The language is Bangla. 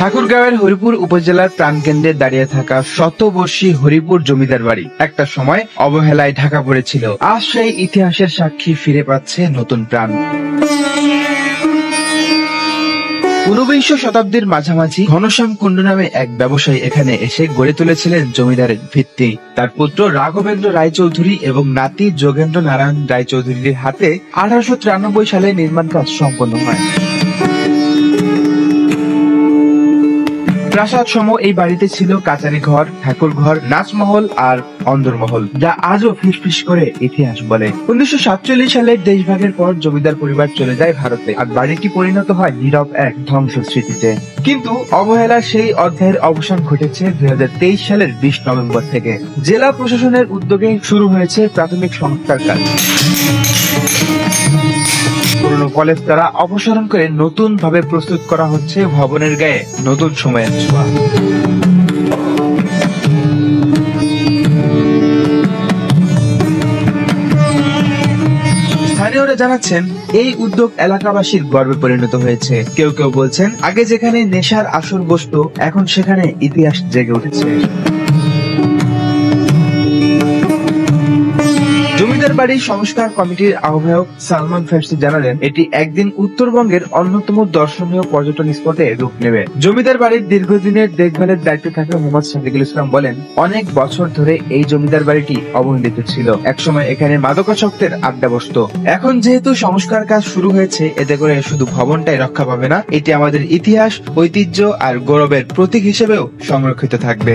ঠাকুরগাঁওয়ের হরিপুর উপজেলার প্রাণকেন্দ্রে দাঁড়িয়ে থাকা শতবর্ষী হরিপুর জমিদার বাড়ি একটা সময় অবহেলায় ঢাকা পড়েছিল। আজ সেই ইতিহাসের সাক্ষী ফিরে পাচ্ছে নতুন প্রাণ। 19বিংশ শতাব্দীর মাঝামাঝি ঘনশ্যাম কুণ্ডু নামে এক ব্যবসায়ী এখানে এসে গড়ে তুলেছিলেন জমিদারের ভিত্তি। তার পুত্র রাঘবেন্দ্র রায়চৌধুরী এবং নাতি যোগেন্দ্র নারায়ণ রায়চৌধুরীর হাতে 1893 সালে নির্মাণ কাজ সম্পন্ন হয়। প্রাসাদ সম এই বাড়িতে ছিল কাচারি ঘর, ঠাকুর ঘর, নাচমহল আর অন্দরমহল, যা আজও ফিসফিস করে ইতিহাস বলে। 1947 সালের দেশভাগের পর জমিদার পরিবার চলে যায় ভারতে, আর বাড়িটি পরিণত হয় নীরব এক ধ্বংস স্মৃতিতে। কিন্তু অবহেলার সেই অধ্যায়ের অবসান ঘটেছে 2023 সালের 20 নভেম্বর থেকে। জেলা প্রশাসনের উদ্যোগে শুরু হয়েছে প্রাথমিক সংস্কার কাজ। পুরনো কলেজ দ্বারা অপসারণ করে নতুন ভাবে প্রস্তুত করা হচ্ছে ভবনের গায়ে নতুন সময়ের ছোঁয়া। স্থানীয়রা জানাচ্ছেন এই উদ্যোগ এলাকাবাসীর গর্বে পরিণত হয়েছে। কেউ কেউ বলছেন আগে যেখানে নেশার আসর বসতো, এখন সেখানে ইতিহাস জেগে উঠেছে। জমিদার বাড়ির সংস্কার কমিটির আহ্বায়ক সালমান ফার্সি জানালেন, এটি একদিন উত্তরবঙ্গের অন্যতম দর্শনীয় পর্যটন স্পটে রূপ নেবে। জমিদার বাড়ির দীর্ঘদিনের দেখভালের দায়িত্বে থাকা মোহাম্মদ সাদিকুল ইসলাম বলেন, অনেক বছর ধরে এই জমিদার বাড়িটি অবহেলিত ছিল। একসময় এখানে মাদকাসক্তের আড্ডা বসতো। এখন যেহেতু সংস্কার কাজ শুরু হয়েছে, এতে করে শুধু ভবনটাই রক্ষা পাবে না, এটি আমাদের ইতিহাস, ঐতিহ্য আর গৌরবের প্রতীক হিসেবেও সংরক্ষিত থাকবে।